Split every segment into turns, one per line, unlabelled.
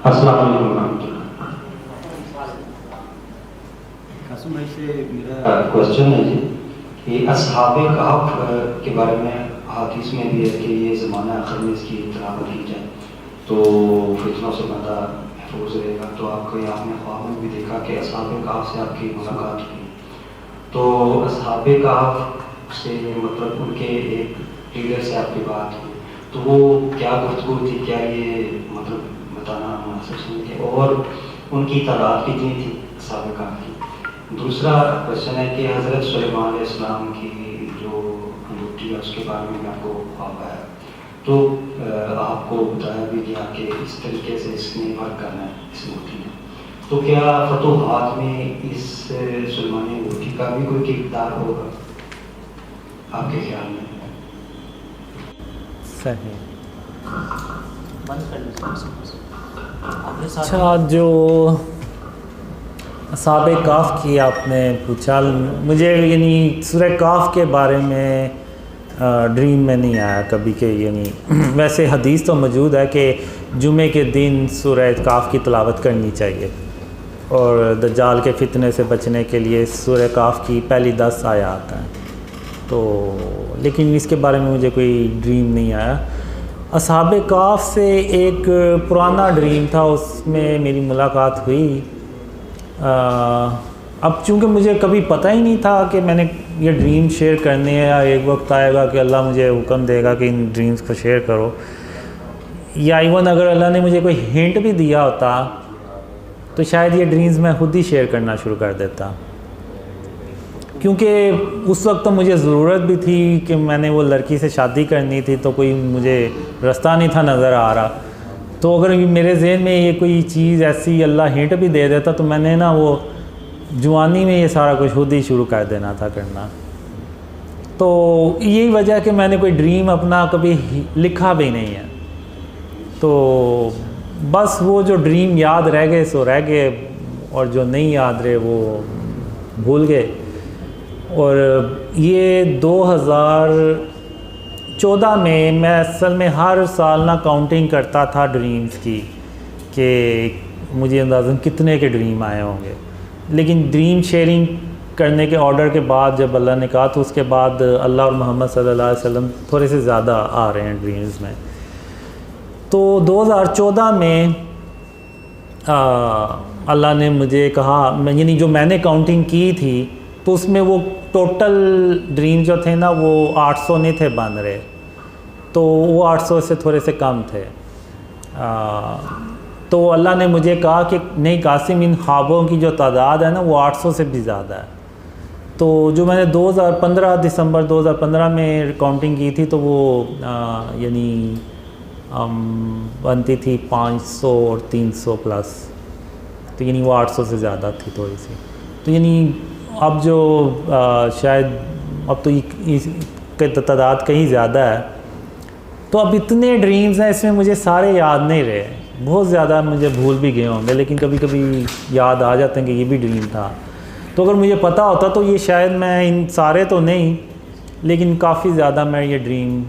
अस्सलाम वालेकुम रहमतुल्लाह।
कासिम भाई से मेरा
क्वेश्चन है जी कि अस्हाबे कहफ के बारे में हदीस में भी है कि ये ज़माना आखिर में इसकी तिलावत की जाए तो फितनों से बंदा महफूज रहेगा। तो आपको आपने ख्वाब में भी देखा कि अस्हाबे कहफ से आपकी मुलाकात हुई, तो अस्हाबे कहफ से मतलब उनके एक लीडर से आपकी बात हुई, तो वो क्या गुफ्तगू थी, क्या ये मतलब बताना मुनासिब समझे, और उनकी तादाद कितनी थी अस्हाबे कहफ की। दूसरा क्वेश्चन है कि हज़रत सुलेमान अलैहिस्सलाम की जो अंगूठी है उसके बारे में आपको ख्वाब आया, तो आपको बताया भी गया कि इस तरीके से इसने वर्क करना है इस अंगूठी में, तो क्या फतूहात में इस सुलेमानी अंगूठी का भी कोई किरदार होगा आपके ख्याल में?
सही।
अच्छा
अच्छा, जो अस्हाबे काफ की आपने पूछा, मुझे यानी सूरह काफ के बारे में ड्रीम में नहीं आया कभी के, यानी वैसे हदीस तो मौजूद है कि जुमे के दिन सूरह काफ की तिलावत करनी चाहिए और दज्जाल के फितने से बचने के लिए सूरह काफ की पहली 10 आयात हैं, तो लेकिन इसके बारे में मुझे कोई ड्रीम नहीं आया। अस्हाबे काफ से एक पुराना ड्रीम था, उसमें मेरी मुलाकात हुई। अब चूँकि मुझे कभी पता ही नहीं था कि मैंने ये ड्रीम शेयर करने हैं, या एक वक्त आएगा कि अल्लाह मुझे हुक्म देगा कि इन ड्रीम्स को शेयर करो, या इवन अगर अल्लाह ने मुझे कोई हिंट भी दिया होता तो शायद ये ड्रीम्स मैं खुद ही शेयर करना शुरू कर देता, क्योंकि उस वक्त तो मुझे ज़रूरत भी थी कि मैंने वो लड़की से शादी करनी थी, तो कोई मुझे रास्ता नहीं था नज़र आ रहा। तो अगर मेरे जहन में ये कोई चीज़ ऐसी अल्लाह हिंट भी दे देता तो मैंने ना वो जवानी में ये सारा कुछ खुद ही शुरू कर देना था करना। तो यही वजह कि मैंने कोई ड्रीम अपना कभी लिखा भी नहीं है, तो बस वो जो ड्रीम याद रह गए सो रह गए, और जो नहीं याद रहे वो भूल गए। और ये 2014 में मैं असल में हर साल ना काउंटिंग करता था ड्रीम्स की कि मुझे अंदाज़न कितने के ड्रीम आए होंगे, लेकिन ड्रीम शेयरिंग करने के ऑर्डर के बाद जब अल्लाह ने कहा तो उसके बाद अल्लाह और मोहम्मद सल्लल्लाहु अलैहि वसल्लम थोड़े से ज़्यादा आ रहे हैं ड्रीम्स में। तो 2014 में अल्लाह ने मुझे कहा, यानी जो मैंने काउंटिंग की थी तो उसमें वो टोटल ड्रीम जो थे ना वो 800 नहीं थे बन रहे, तो वो 800 से थोड़े से कम थे। तो अल्लाह ने मुझे कहा कि नहीं कासिम, इन ख्वाबों की जो तादाद है ना वो 800 से भी ज़्यादा है। तो जो मैंने 2015 दिसंबर 2015 में काउंटिंग की थी तो वो यानी बनती थी 500 और 300 प्लस, तो यानी वो 800 से ज़्यादा थी थोड़ी सी। तो यानी अब जो शायद अब तो इसके तादाद कहीं ज़्यादा है, तो अब इतने ड्रीम्स हैं इसमें मुझे सारे याद नहीं रहे, बहुत ज़्यादा मुझे भूल भी गए होंगे, लेकिन कभी कभी याद आ जाते हैं कि ये भी ड्रीम था। तो अगर मुझे पता होता तो ये शायद मैं इन सारे तो नहीं, लेकिन काफ़ी ज़्यादा मैं ये ड्रीम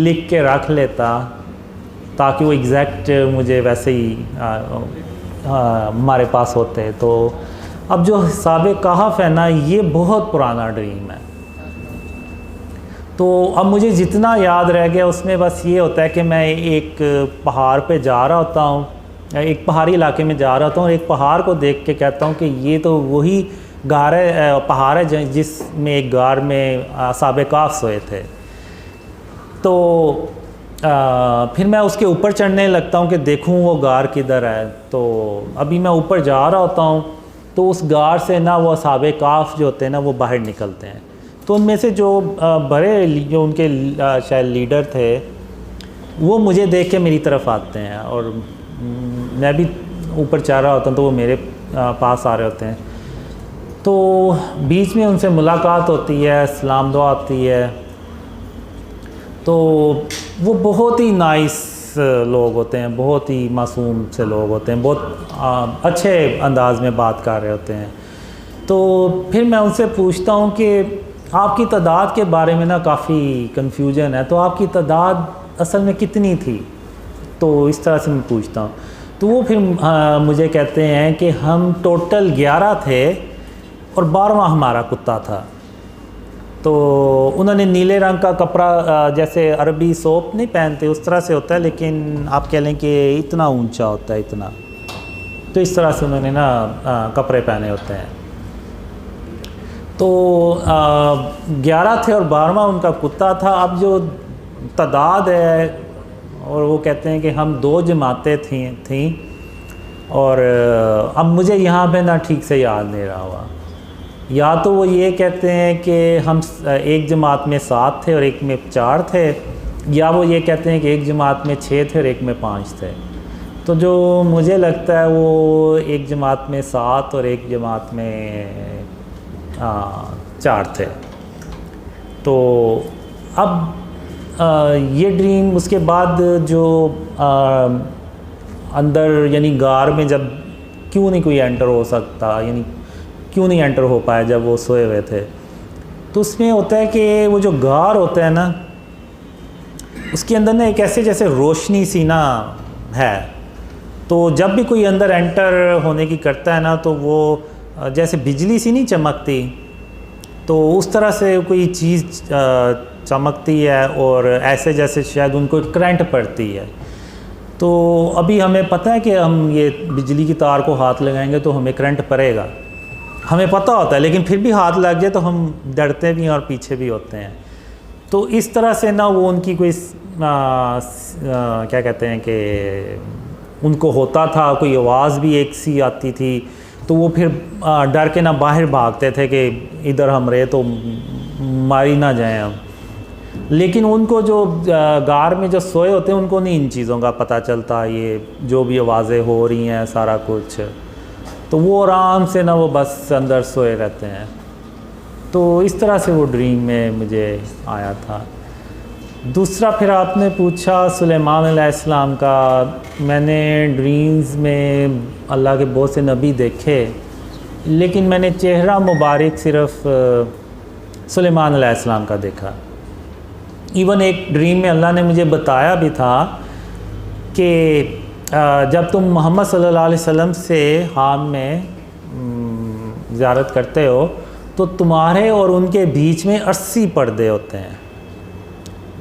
लिख के रख लेता ताकि वो एग्जैक्ट मुझे वैसे ही हमारे पास होते। तो अब जो हिसाब कहफ है ना, ये बहुत पुराना ड्रीम है, तो अब मुझे जितना याद रह गया उसमें बस ये होता है कि मैं एक पहाड़ पे जा रहा होता हूँ, एक पहाड़ी इलाके में जा रहा होता हूँ और एक पहाड़ को देख के कहता हूँ कि ये तो वही गार है, पहाड़ है जिसमें एक गार में हिसाब कहफ सोए थे। तो फिर मैं उसके ऊपर चढ़ने लगता हूँ कि देखूँ वो गार किधर है। तो अभी मैं ऊपर जा रहा होता हूँ तो उस गार से ना वो हिसाब कहफ जो होते हैं ना वो बाहर निकलते हैं। तो उनमें से जो बड़े जो उनके शायद लीडर थे वो मुझे देख के मेरी तरफ आते हैं, और मैं भी ऊपर चढ़ रहा होता हूँ तो वो मेरे पास आ रहे होते हैं। तो बीच में उनसे मुलाकात होती है, सलाम दुआ होती है। तो वो बहुत ही नाइस लोग होते हैं, बहुत ही मासूम से लोग होते हैं, बहुत अच्छे अंदाज में बात कर रहे होते हैं। तो फिर मैं उनसे पूछता हूँ कि आपकी तादाद के बारे में ना काफ़ी कन्फ्यूजन है, तो आपकी तादाद असल में कितनी थी? तो इस तरह से मैं पूछता हूँ। तो वो फिर मुझे कहते हैं कि हम टोटल 11 थे और 12वां हमारा कुत्ता था। तो उन्होंने नीले रंग का कपड़ा, जैसे अरबी सोप नहीं पहनते उस तरह से होता है, लेकिन आप कह लें कि इतना ऊंचा होता है, इतना, तो इस तरह से उन्होंने ना कपड़े पहने होते हैं। तो 11 थे और 12वां उनका कुत्ता था। अब जो तादाद है, और वो कहते हैं कि हम 2 जमातें थी और अब मुझे यहाँ पे ना ठीक से याद नहीं रहा हुआ। या तो वो ये कहते हैं कि हम एक जमात में 7 थे और एक में 4 थे, या वो ये कहते हैं कि एक जमात में 6 थे और एक में 5 थे। तो जो मुझे लगता है वो एक जमात में 7 और एक जमात में 4 थे। तो अब ये ड्रीम, उसके बाद जो अंदर यानी गार में जब क्यों नहीं कोई एंटर हो सकता, यानी क्यों नहीं एंटर हो पाया जब वो सोए हुए थे, तो उसमें होता है कि वो जो गार होता है ना, उसके अंदर ना एक ऐसे जैसे रोशनी सी ना है। तो जब भी कोई अंदर एंटर होने की करता है ना, तो वो जैसे बिजली सी नहीं चमकती, तो उस तरह से कोई चीज़ चमकती है और ऐसे जैसे शायद उनको करंट पड़ती है। तो अभी हमें पता है कि हम ये बिजली की तार को हाथ लगाएंगे तो हमें करंट पड़ेगा, हमें पता होता है, लेकिन फिर भी हाथ लग जाए तो हम डरते भी हैं और पीछे भी होते हैं। तो इस तरह से ना वो उनकी कोई क्या कहते हैं कि उनको होता था, कोई आवाज़ भी एक सी आती थी, तो वो फिर डर के ना बाहर भागते थे कि इधर हम रहे तो मारी ना जाएं हम। लेकिन उनको जो गार में जो सोए होते हैं उनको नहीं इन चीज़ों का पता चलता, ये जो भी आवाज़ें हो रही हैं सारा कुछ, तो वो आराम से ना वो बस अंदर सोए रहते हैं। तो इस तरह से वो ड्रीम में मुझे आया था। दूसरा फिर आपने पूछा सुलेमान अलैहिस्सलाम का। मैंने ड्रीम्स में अल्लाह के बहुत से नबी देखे, लेकिन मैंने चेहरा मुबारक सिर्फ सुलेमान अलैहिस्सलाम का देखा। इवन एक ड्रीम में अल्लाह ने मुझे बताया भी था कि जब तुम मोहम्मद सल्लल्लाहु अलैहि वसल्लम से हाम में ज़ियारत करते हो तो तुम्हारे और उनके बीच में 80 पर्दे होते हैं।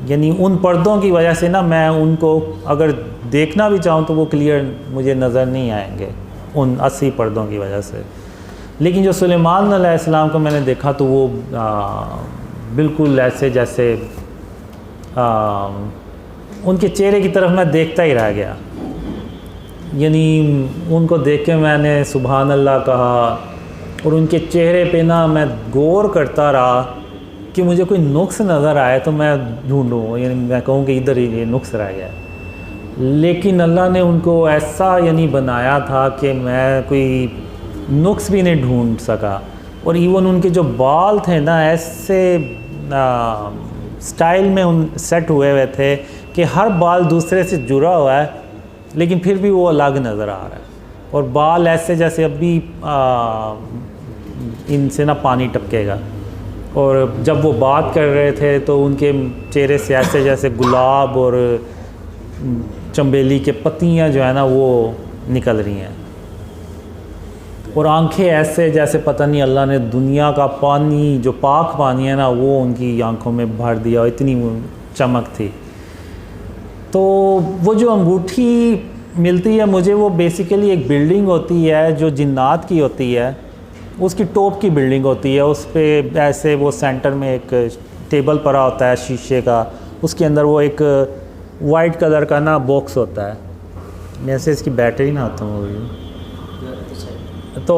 यानी उन पर्दों की वजह से ना मैं उनको अगर देखना भी चाहूँ तो वो क्लियर मुझे नज़र नहीं आएंगे उन 80 पर्दों की वजह से। लेकिन जो सुलेमान अलैहिस्सलाम को मैंने देखा तो वो बिल्कुल ऐसे जैसे उनके चेहरे की तरफ मैं देखता ही रह गया। यानी उनको देख के मैंने सुभान अल्लाह कहा और उनके चेहरे पे ना मैं गौर करता रहा कि मुझे कोई नुक्स नज़र आए तो मैं ढूंढूं, यानी मैं कहूँ कि इधर ही ये नुक्स रह गया। लेकिन अल्लाह ने उनको ऐसा यानी बनाया था कि मैं कोई नुक्स भी नहीं ढूंढ सका। और इवन उनके जो बाल थे ना ऐसे स्टाइल में उन सेट हुए थे कि हर बाल दूसरे से जुड़ा हुआ है, लेकिन फिर भी वो अलग नज़र आ रहा है। और बाल ऐसे जैसे अभी इनसे ना पानी टपकेगा। और जब वो बात कर रहे थे तो उनके चेहरे से ऐसे जैसे गुलाब और चंबेली के पत्तियां जो है ना वो निकल रही हैं। और आंखें ऐसे जैसे पता नहीं अल्लाह ने दुनिया का पानी, जो पाक पानी है ना, वो उनकी आंखों में भर दिया, इतनी चमक थी। तो वो जो अंगूठी मिलती है मुझे, वो बेसिकली एक बिल्डिंग होती है जो जिन्नात की होती है, उसकी टॉप की बिल्डिंग होती है। उस पर ऐसे वो सेंटर में एक टेबल पड़ा होता है शीशे का, उसके अंदर वो एक वाइट कलर का ना बॉक्स होता है। मैं से इसकी बैटरी ना आता हूँ, तो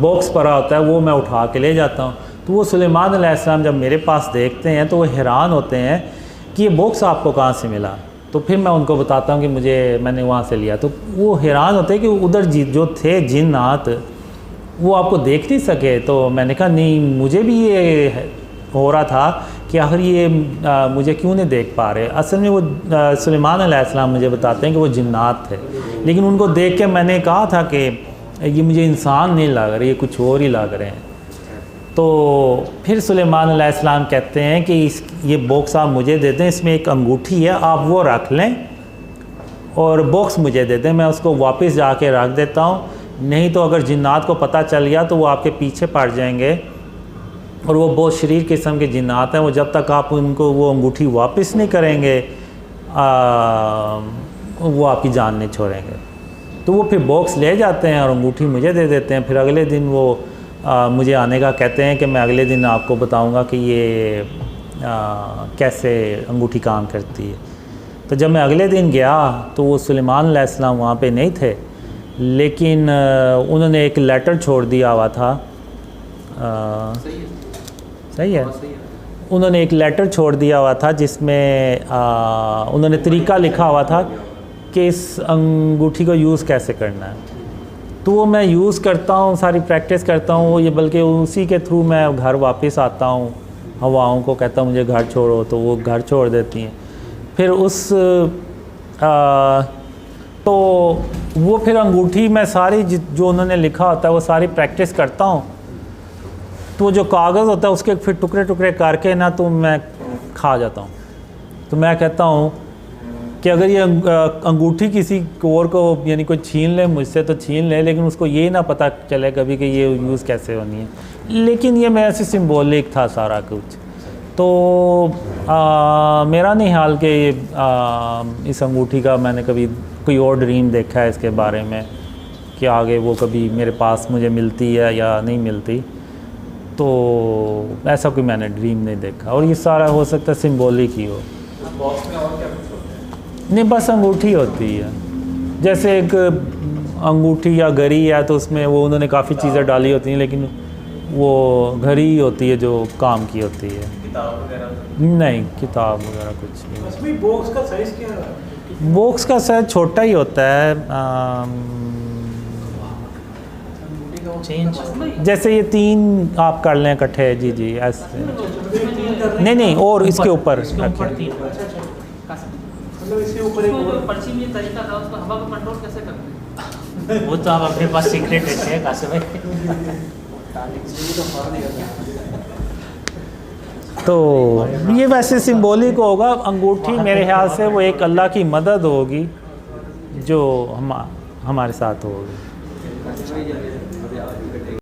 बॉक्स पड़ा होता है, वो मैं उठा के ले जाता हूँ। तो वो सुलेमान अलैहिस्सलाम जब मेरे पास देखते हैं तो वो हैरान होते हैं कि ये बॉक्स आपको कहाँ से मिला। तो फिर मैं उनको बताता हूँ कि मैंने वहाँ से लिया। तो वो हैरान होते हैं कि उधर जो थे जिन्नात वो आपको देख नहीं सके। तो मैंने कहा नहीं, मुझे भी ये हो रहा था कि आखिर ये मुझे क्यों नहीं देख पा रहे। असल में वो सुलेमान अलैहिस्सलाम मुझे बताते हैं कि वो जिन्नात थे, लेकिन उनको देख के मैंने कहा था कि ये मुझे इंसान नहीं लग रहे, ये कुछ और ही लग रहे हैं। तो फिर सुलेमान अलैहिस्सलाम कहते हैं कि ये बॉक्स आप मुझे दे दें, इसमें एक अंगूठी है, आप वो रख लें और बॉक्स मुझे दे दें, मैं उसको वापस जाके रख देता हूँ। नहीं तो अगर जिन्नात को पता चल गया तो वो आपके पीछे पड़ जाएंगे, और वो बहुत शरीर किस्म के जिन्नात हैं। वो जब तक आप उनको वो अंगूठी वापस नहीं करेंगे वो आपकी जान नहीं छोड़ेंगे। तो वो फिर बॉक्स ले जाते हैं और अंगूठी मुझे दे देते हैं। फिर अगले दिन वो मुझे आने का कहते हैं कि मैं अगले दिन आपको बताऊंगा कि ये कैसे अंगूठी काम करती है। तो जब मैं अगले दिन गया तो वो सुलेमान अलैहिस्सलाम वहाँ पे नहीं थे, लेकिन उन्होंने एक लेटर छोड़ दिया हुआ था। सही है। उन्होंने एक लेटर छोड़ दिया हुआ था जिसमें उन्होंने तरीका लिखा हुआ था कि इस अंगूठी को यूज़ कैसे करना है। तो वो मैं यूज़ करता हूँ, सारी प्रैक्टिस करता हूँ, ये बल्कि उसी के थ्रू मैं घर वापस आता हूँ। हवाओं को कहता हूँ मुझे घर छोड़ो, तो वो घर छोड़ देती हैं। फिर तो वो फिर अंगूठी मैं सारी जो उन्होंने लिखा होता है वो सारी प्रैक्टिस करता हूँ। तो जो कागज़ होता है उसके फिर टुकड़े टुकड़े करके ना तो मैं खा जाता हूँ। तो मैं कहता हूँ कि अगर ये अंगूठी किसी और को यानी कोई छीन ले मुझसे तो छीन ले, लेकिन उसको ये ना पता चले कभी कि ये यूज़ कैसे होनी है। लेकिन ये मेरा ऐसे सिंबॉलिक था सारा कुछ। तो मेरा नहीं हाल कि इस अंगूठी का मैंने कभी कोई और ड्रीम देखा है इसके बारे में कि आगे वो कभी मेरे पास मुझे मिलती है या नहीं मिलती। तो ऐसा कोई मैंने ड्रीम नहीं देखा, और ये सारा हो सकता है सिंबॉलिक ही हो।
बॉक्स में और क्या कुछ होता है?
नहीं, बस अंगूठी होती है। जैसे एक अंगूठी या घड़ी है तो उसमें वो उन्होंने काफ़ी चीज़ें डाली होती हैं, लेकिन वो घड़ी होती है जो काम की होती है।
किताब वगैरह?
नहीं, किताब वगैरह कुछ नहीं।
बस भाई बॉक्स का साइज़ क्या है?
बॉक्स का साइज छोटा ही होता है।
चेंज
जैसे ये 3 आप कर लें इकट्ठे। जी जी ऐसे। नहीं, और इसके ऊपर रखें।
मतलब इसके ऊपर एक और
पर्ची में ये तरीका था, उसको हवा को कंट्रोल कैसे करते हैं?
वो तो आप अपने पास सीक्रेट रखते हैं कासिम भाई।
तो ये वैसे सिंबॉलिक होगा। अंगूठी मेरे ख्याल से वो एक अल्लाह की मदद होगी जो हमारे साथ होगी।